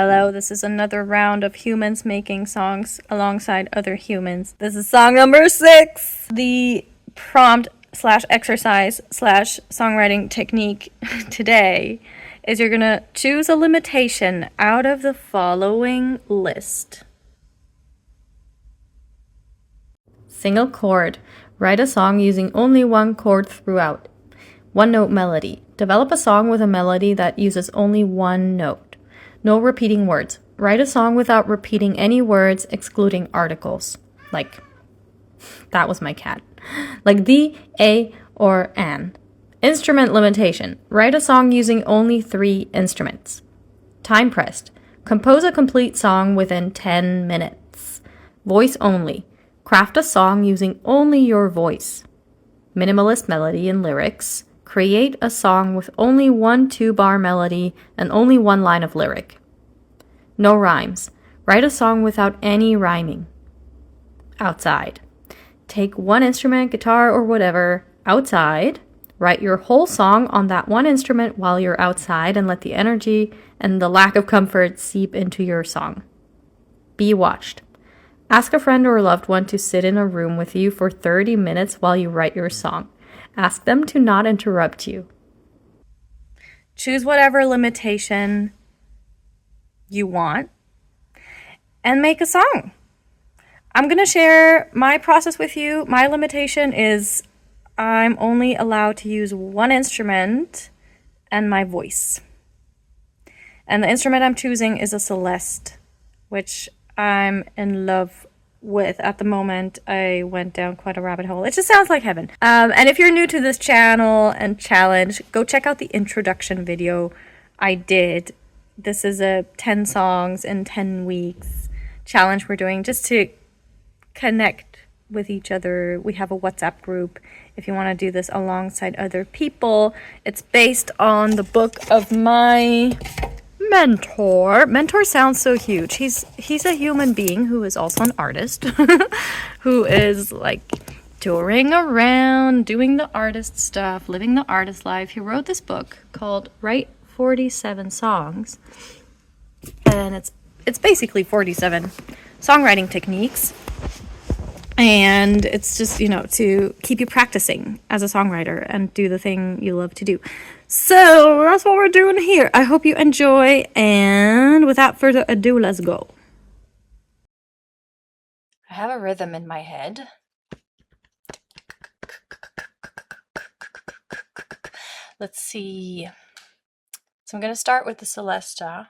Hello, this is another round of humans making songs alongside other humans. This is song number 6. The prompt slash exercise slash songwriting technique today is you're gonna choose a limitation out of the following list. Single chord. Write a song using only one chord throughout. One note melody. Develop a song with a melody that uses only one note. No repeating words. Write a song without repeating any words, excluding articles. Like, that was my cat. Like the, a, or an. Instrument limitation. Write a song using only 3 instruments. Time pressed. Compose a complete song within 10 minutes. Voice only. Craft a song using only your voice. Minimalist melody and lyrics. Create a song with only 1 2-bar melody and only 1 line of lyric. No rhymes. Write a song without any rhyming. Outside. Take one instrument, guitar or whatever, outside. Write your whole song on that one instrument while you're outside and let the energy and the lack of comfort seep into your song. Be watched. Ask a friend or a loved one to sit in a room with you for 30 minutes while you write your song. Ask them to not interrupt you. Choose whatever limitation you want and make a song. I'm going to share my process with you. My limitation is I'm only allowed to use one instrument and my voice. And the instrument I'm choosing is a Celeste, which I'm in love with at the moment. I went down quite a rabbit hole. It just sounds like heaven. And if you're new to this channel and challenge, go check out the introduction video I did. This is a 10 songs in 10 weeks challenge we're doing just to connect with each other. We have a WhatsApp group if you want to do this alongside other people. It's based on the book of my mentor. Mentor sounds so huge. He's a human being who is also an artist who is like touring around, doing the artist stuff, living the artist life. He wrote this book called Write 47 Songs, and it's basically 47 songwriting techniques. And it's just, to keep you practicing as a songwriter and do the thing you love to do. So that's what we're doing here. I hope you enjoy. And without further ado, let's go. I have a rhythm in my head. Let's see. So I'm going to start with the Celesta.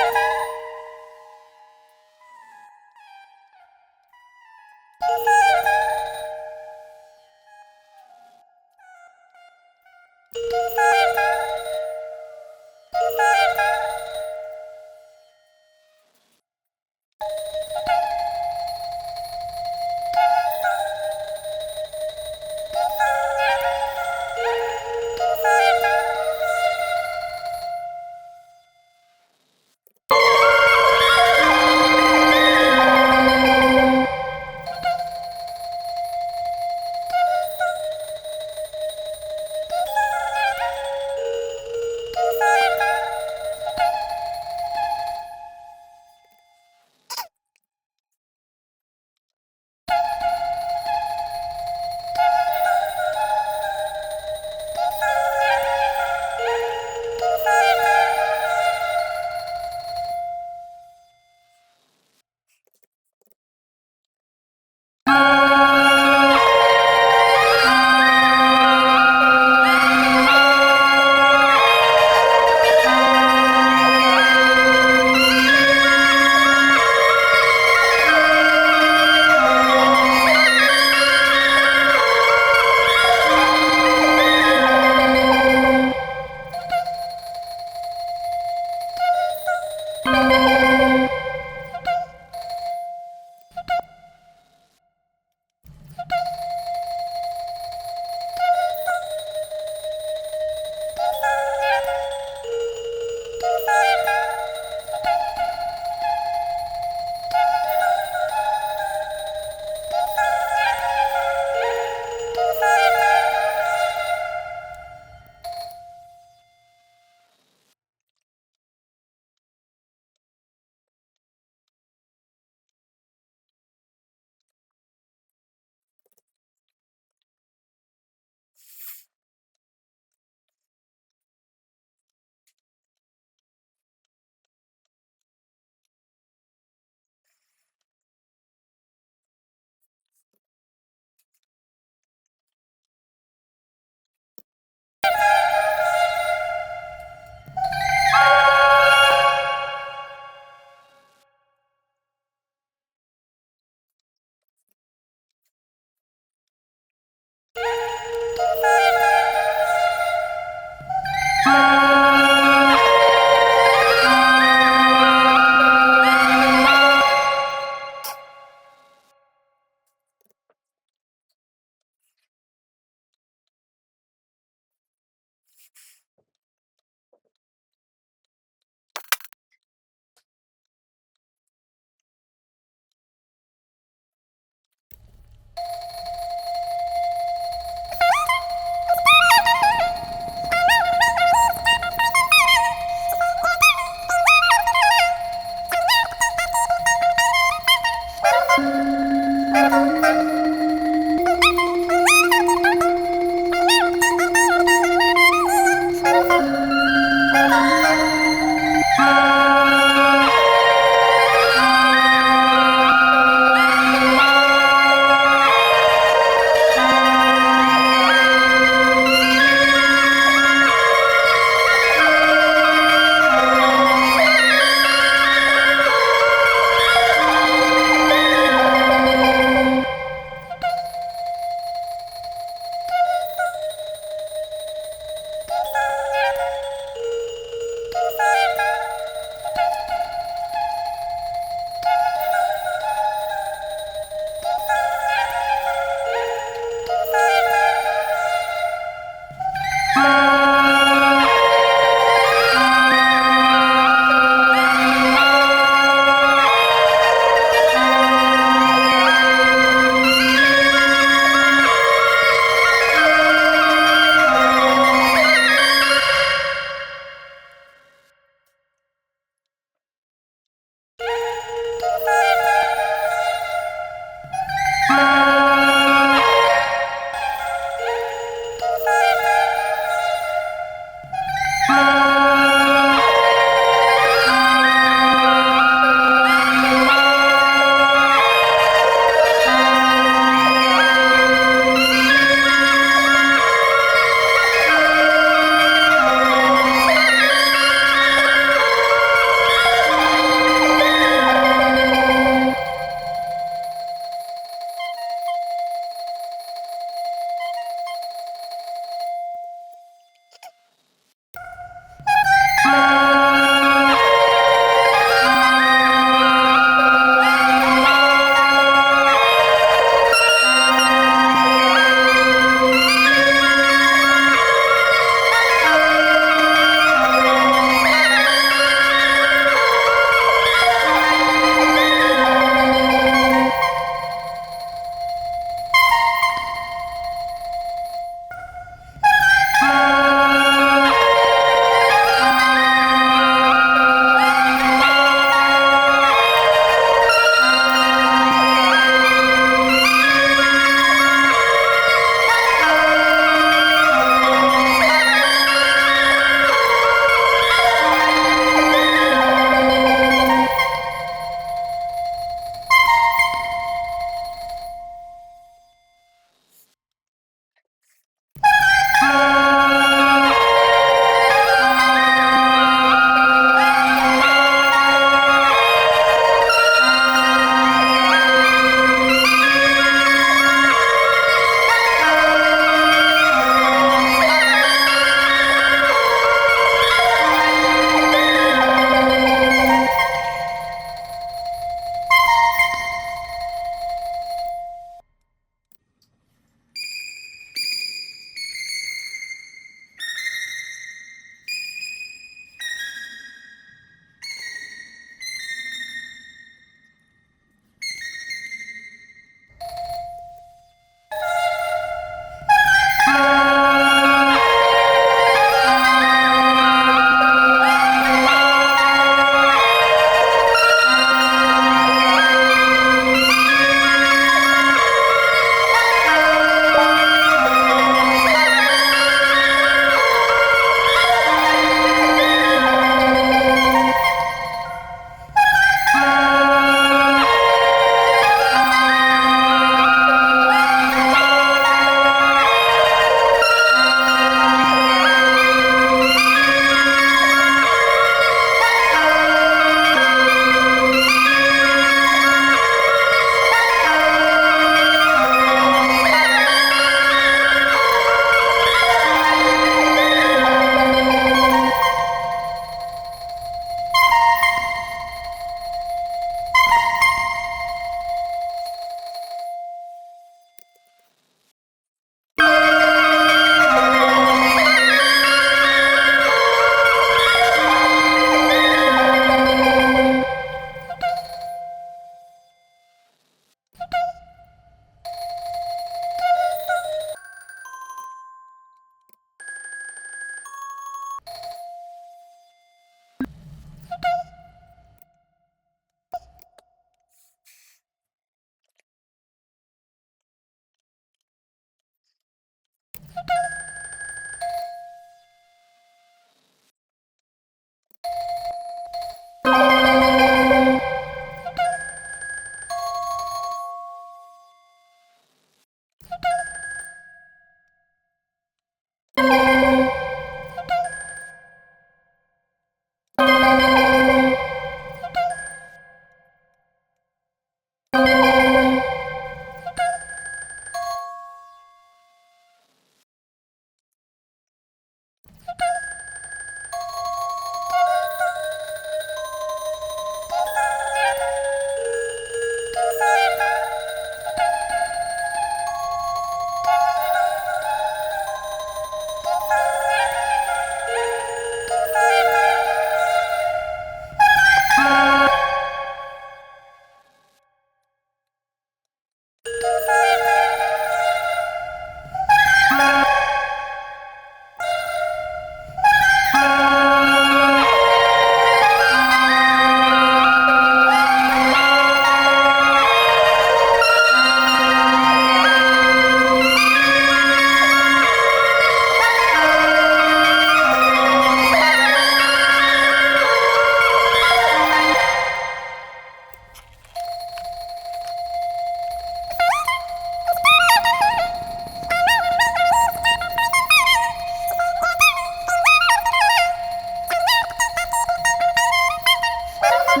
Okay,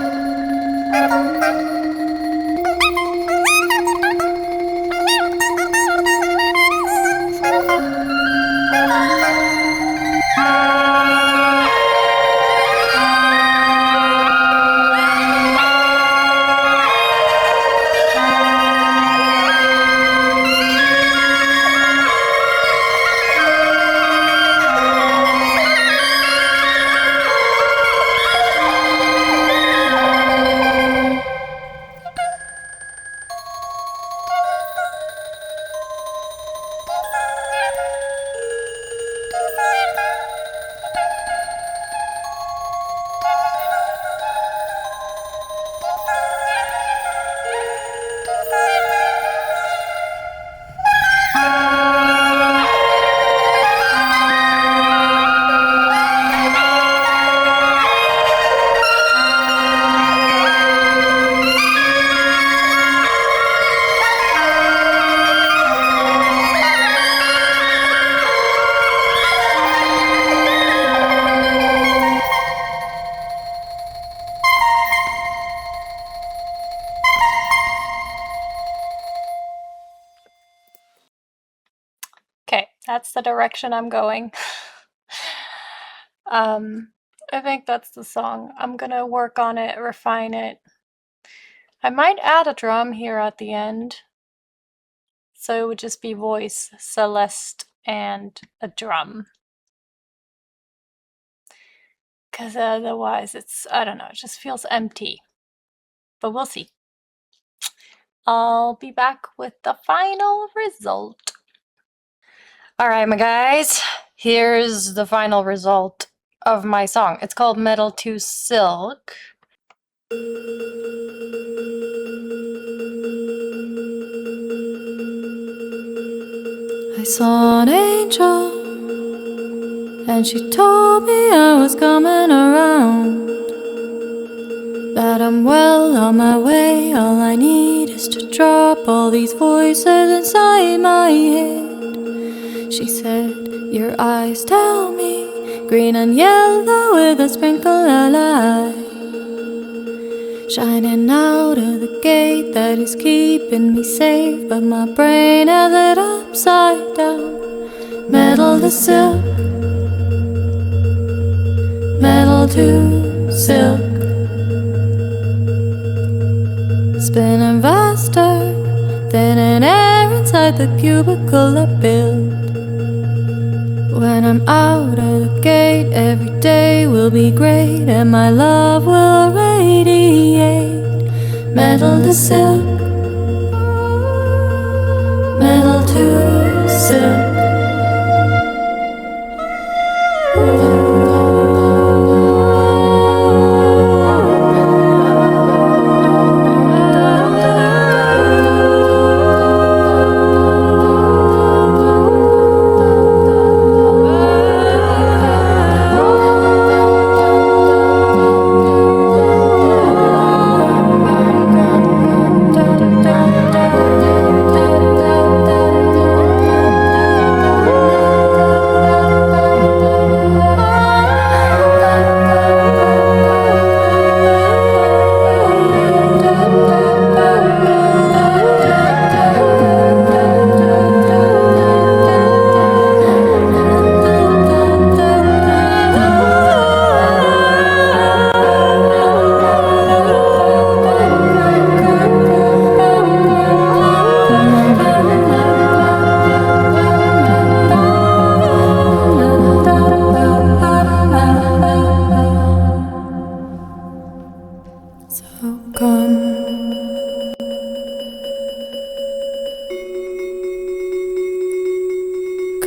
that's the direction I'm going. I think that's the song. I'm gonna work on it, refine it. I might add a drum here at the end. So it would just be voice, Celeste, and a drum. Because otherwise it's, I don't know, it just feels empty. But we'll see. I'll be back with the final result. Alright, my guys, here's the final result of my song. It's called Metal to Silk. I saw an angel, and she told me I was coming around, that I'm well on my way. All I need is to drop all these voices inside my head. She said, your eyes tell me, green and yellow with a sprinkle of light, shining out of the gate that is keeping me safe, but my brain has it upside down. Metal to silk, metal to silk, spinning faster than an air inside the cubicle I built. When I'm out of the gate, every day will be great, and my love will radiate. Metal to silk, metal to silk.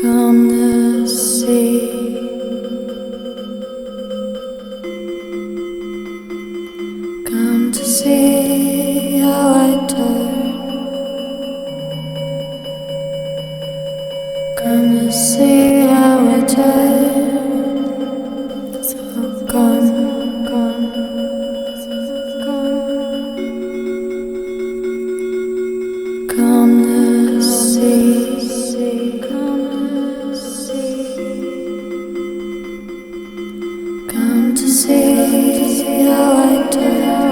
Come to see, come to see how I turn, come to see how I turn. So come, come, come to see. Come to see how I turn.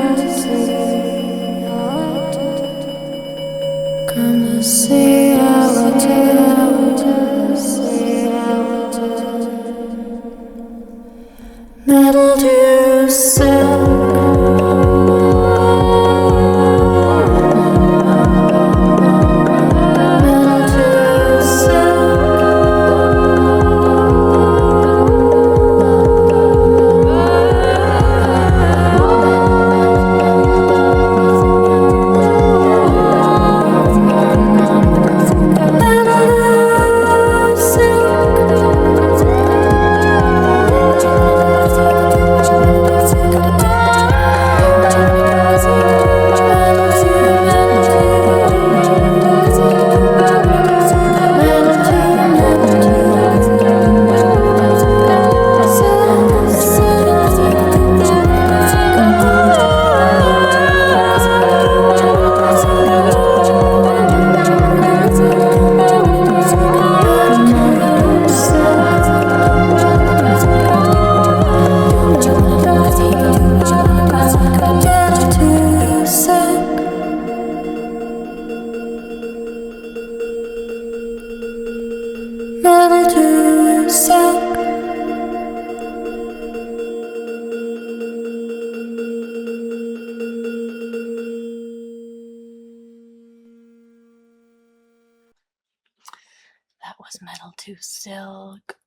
metal to silk.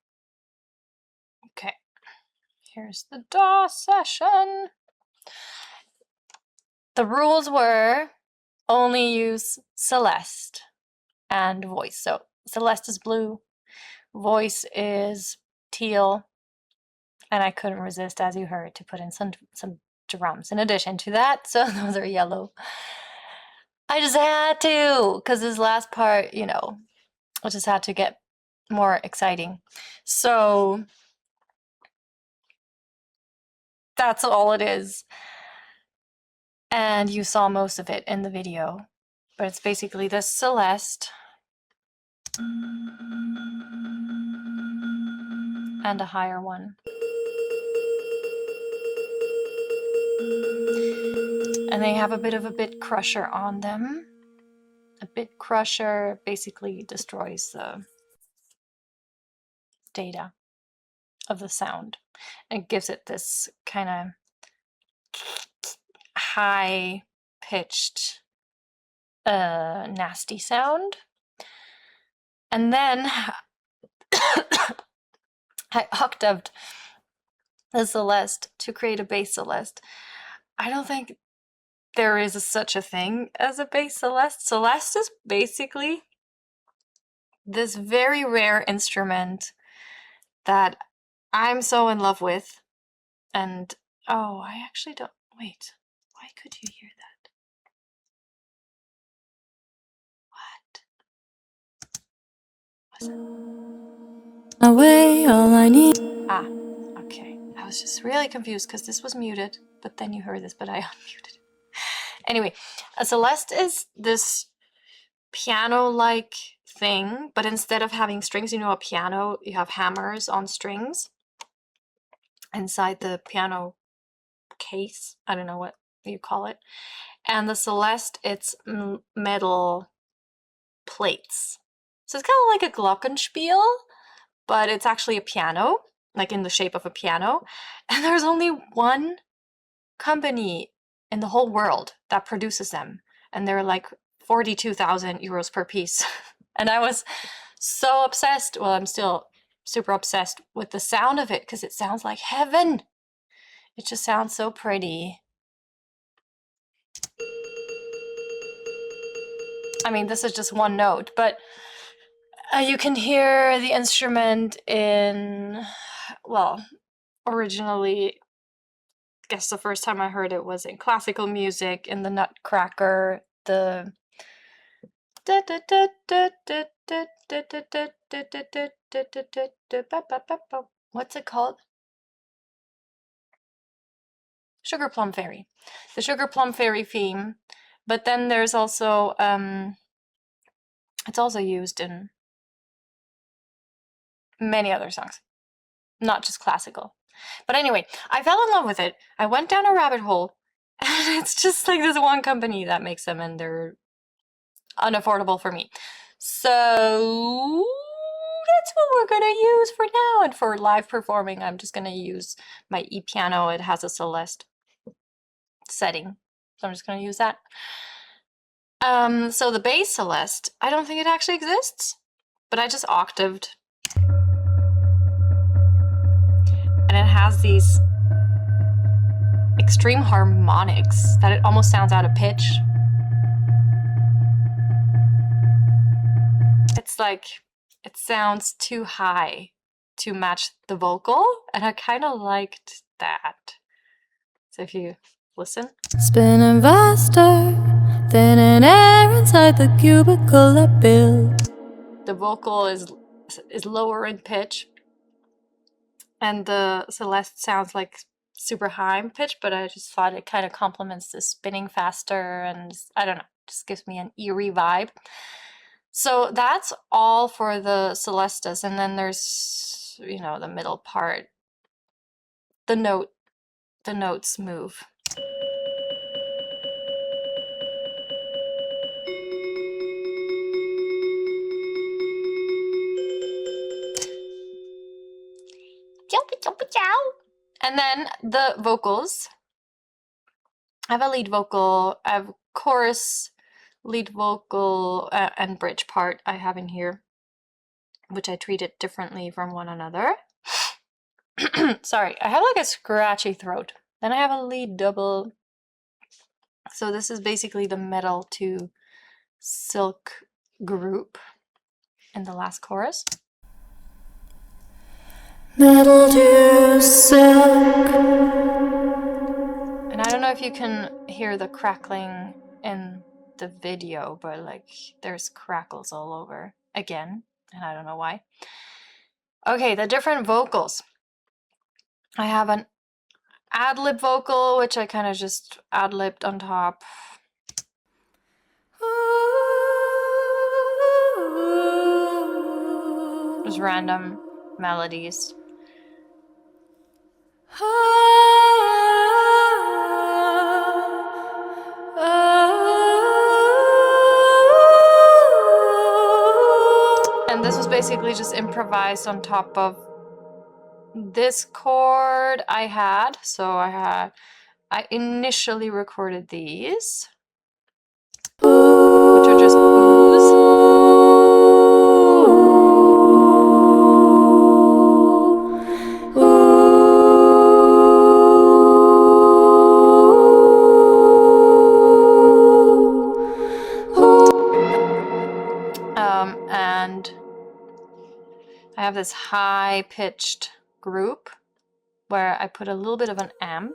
Okay, here's the DAW session. The rules were only use Celeste and voice. So Celeste is blue, voice is teal, and I couldn't resist, as you heard, to put in some drums in addition to that. So those are yellow. I just had to, because this last part, you know, I just had to get more exciting. So that's all it is. And you saw most of it in the video. But it's basically this Celeste and a higher one. And they have a bit of a bit crusher on them. A bit crusher basically destroys the data of the sound. It gives it this kind of high-pitched, nasty sound. And then I octaved the Celeste to create a bass Celeste. I don't think there is such a thing as a bass Celeste. Celeste is basically this very rare instrument that I'm so in love with. And, oh, I actually don't, wait, why could you hear that? What? Was it? Away, all I need. Ah, okay. I was just really confused because this was muted, but then you heard this, but I unmuted it. Anyway, a Celeste is this piano-like thing, but instead of having strings, you know, a piano, you have hammers on strings inside the piano case. I don't know what you call it. And the Celeste, it's metal plates. So it's kind of like a glockenspiel, but it's actually a piano, like in the shape of a piano. And there's only one company in the whole world that produces them. And they're like 42,000 euros per piece. And I was so obsessed. Well, I'm still super obsessed with the sound of it because it sounds like heaven. It just sounds so pretty. I mean, this is just one note, but you can hear the instrument in, well, originally, I guess the first time I heard it was in classical music, in the Nutcracker, the what's it called? Sugar Plum Fairy. The Sugar Plum Fairy theme. But then there's also, it's also used in many other songs, not just classical. But anyway, I fell in love with it. I went down a rabbit hole, and it's just like this one company that makes them, and they're unaffordable for me. So that's what we're gonna use for now. And for live performing, I'm just gonna use my e-piano. It has a Celeste setting, so I'm just gonna use that. So the bass Celeste, I don't think it actually exists, but I just octaved. And it has these extreme harmonics that it almost sounds out of pitch. It's like, it sounds too high to match the vocal, and I kind of liked that. So if you listen. Spinning faster than an air inside the cubicle I built. The vocal is lower in pitch, and the Celeste sounds like super high in pitch, but I just thought it kind of complements the spinning faster, and I don't know, just gives me an eerie vibe. So that's all for the Celestes, and then there's, you know, the middle part. The notes move. And then the vocals. I have a lead vocal, I have chorus, lead vocal, and bridge part I have in here. which I treated differently from one another. Sorry, I have like a scratchy throat. Then I have a lead double. So this is basically the metal to silk group in the last chorus. Metal to silk. And I don't know if you can hear the crackling in the video, but like there's crackles all over again, and I don't know why. Okay, the different vocals. I have an ad-lib vocal, which I kind of just ad-libbed on top. Just random melodies. And this was basically just improvised on top of this chord I had. So I initially recorded these, which are just blues. And I have this high-pitched group where I put a little bit of an amp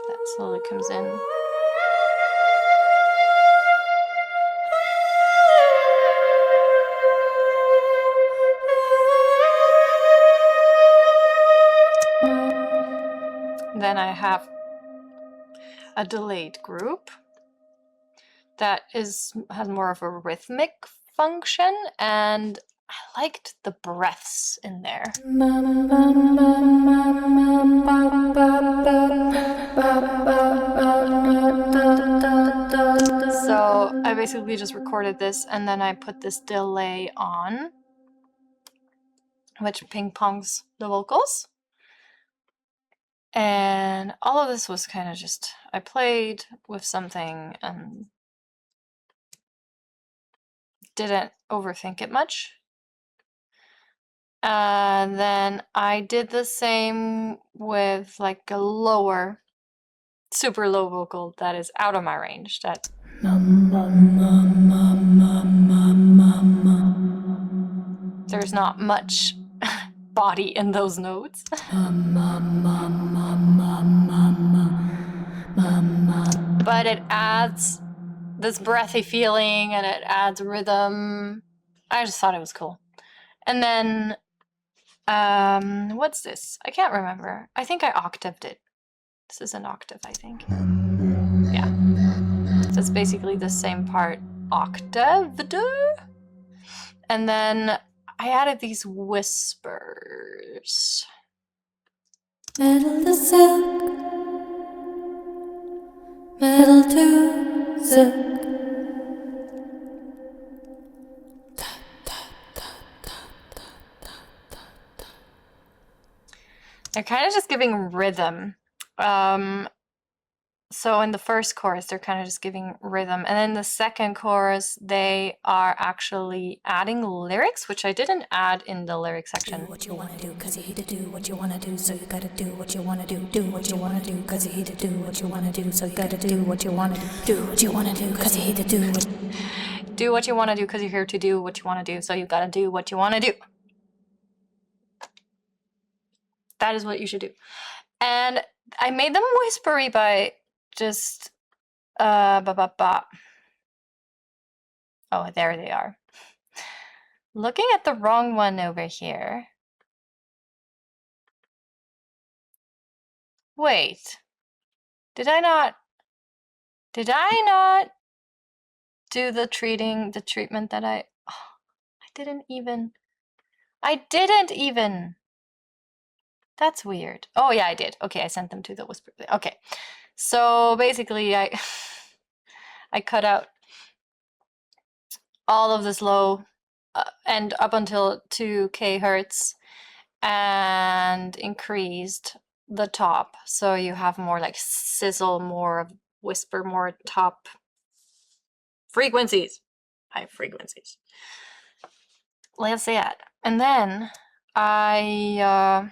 that slowly comes in. Then I have a delayed group that has more of a rhythmic function, and I liked the breaths in there. So I basically just recorded this and then I put this delay on, which ping-pongs the vocals. And all of this was kind of just, I played with something and didn't overthink it much. And then I did the same with like a lower, super low vocal that is out of my range. That there's not much body in those notes. But it adds this breathy feeling and it adds rhythm. I just thought it was cool. And then, what's this? I can't remember. I think I octaved it. This is an octave, I think. Yeah. So it's basically the same part octaved. And then I added these whispers. Metal to silk, metal to silk. They're kind of just giving rhythm. So in the first chorus, they're kind of just giving rhythm. And then the second chorus, they are actually adding lyrics, which I didn't add in the lyric section. Do what you want to do, because you hate to do what you want to do, so you gotta do what you want to do. Do what you want to do, because you hate to do what you want to do, so you gotta do what you want to do. Do what you want to do, because you hate to do what... Do what you want to do, because you're here to do what you want to do, so you gotta do what you want to do. That is what you should do. And I made them whispery by just Oh, there they are. Looking at the wrong one over here. Wait. Did I not do the treatment that I didn't even. That's weird. Oh yeah, I did. Okay, I sent them to the whisper. Okay. So basically I cut out all of this low and up until 2 kHz and increased the top, so you have more like sizzle, more whisper, more top frequencies, high frequencies. Let's see it. And then I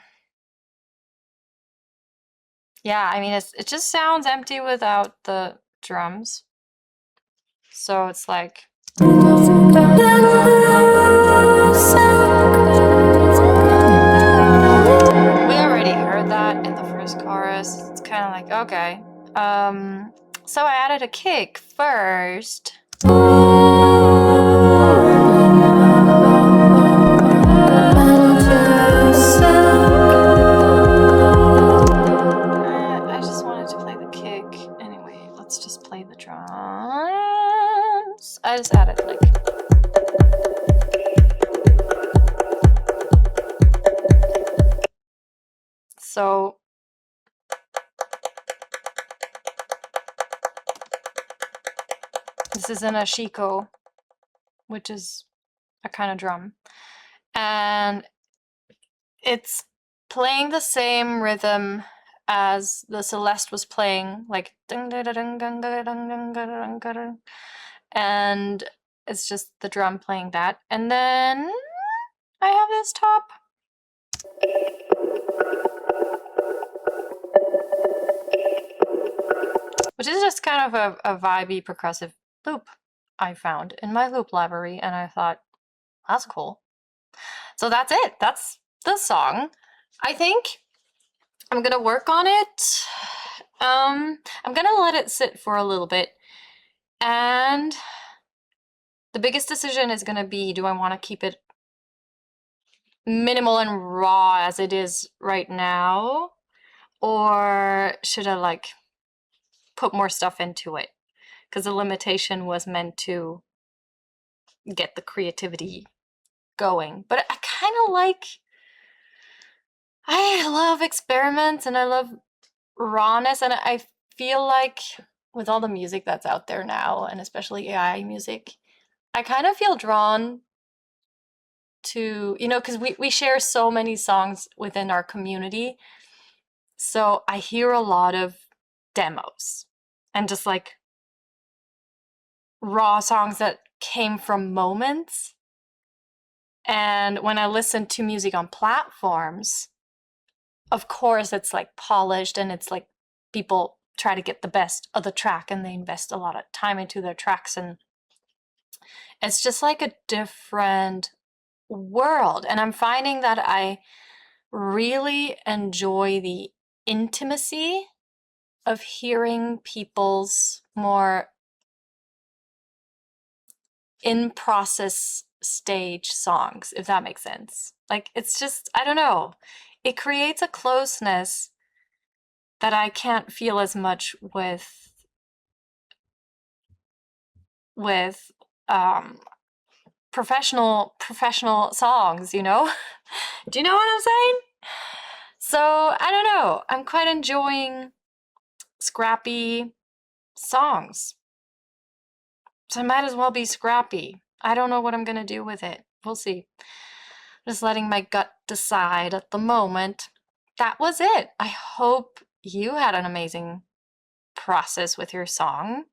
yeah, I mean it just sounds empty without the drums. So it's like we already heard that in the first chorus. It's kind of like, okay. So I added a kick first. I just wanted to play the kick. Anyway, let's just play the drums. I just added like... So... This is an ashiko, which is a kind of drum. And it's playing the same rhythm as the Celeste was playing, like and it's just the drum playing that. And then I have this top. Which is just kind of a vibey percussive loop I found in my loop library, and I thought, that's cool. So that's it. That's the song. I think I'm gonna work on it. I'm gonna let it sit for a little bit, and the biggest decision is gonna be, do I want to keep it minimal and raw as it is right now, or should I like put more stuff into it? Because the limitation was meant to get the creativity going. But I kind of like, I love experiments and I love rawness, and I feel like with all the music that's out there now, and especially AI music, I kind of feel drawn to, you know, because we share so many songs within our community. So I hear a lot of demos and just like raw songs that came from moments. And when I listen to music on platforms, of course it's like polished and it's like people try to get the best of the track and they invest a lot of time into their tracks, and it's just like a different world. And I'm finding that I really enjoy the intimacy of hearing people's more in process stage songs, if that makes sense. Like, it's just, I don't know, it creates a closeness that I can't feel as much with professional songs, you know? Do you know what I'm saying? So I don't know, I'm quite enjoying scrappy songs, so I might as well be scrappy. I don't know what I'm gonna do with it. We'll see. Just letting my gut decide at the moment. That was it. I hope you had an amazing process with your song,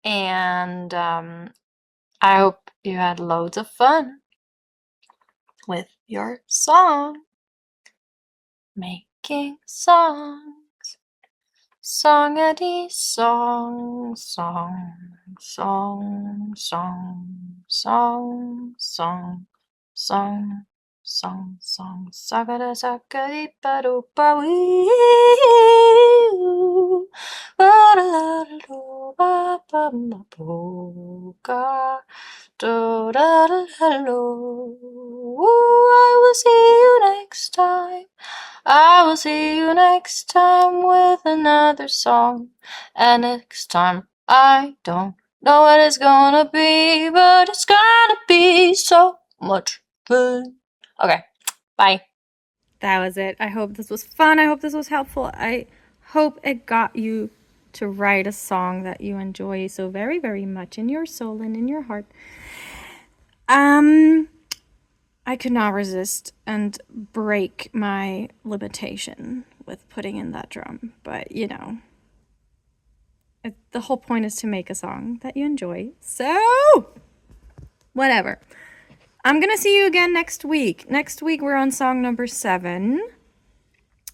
and I hope you had loads of fun with your song. Making songs. Songity song, song, song, song, song, song, song, song, song, sagada sagadi padu pawi, ba-da-da-da-do, ba-ba-ma-bo-ga, do-da-da-da-lo. I will see you next time. I will see you next time with another song. And next time, I don't know what it's gonna be, but it's gonna be so much fun. Okay, bye. That was it. I hope this was fun. I hope this was helpful. I hope it got you to write a song that you enjoy so very, very much in your soul and in your heart. I could not resist and break my limitation with putting in that drum, but you know, the whole point is to make a song that you enjoy, so whatever. I'm going to see you again next week. Next week, we're on song number 7.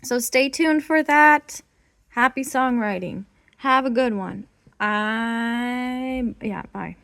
So stay tuned for that. Happy songwriting. Have a good one. Yeah, bye.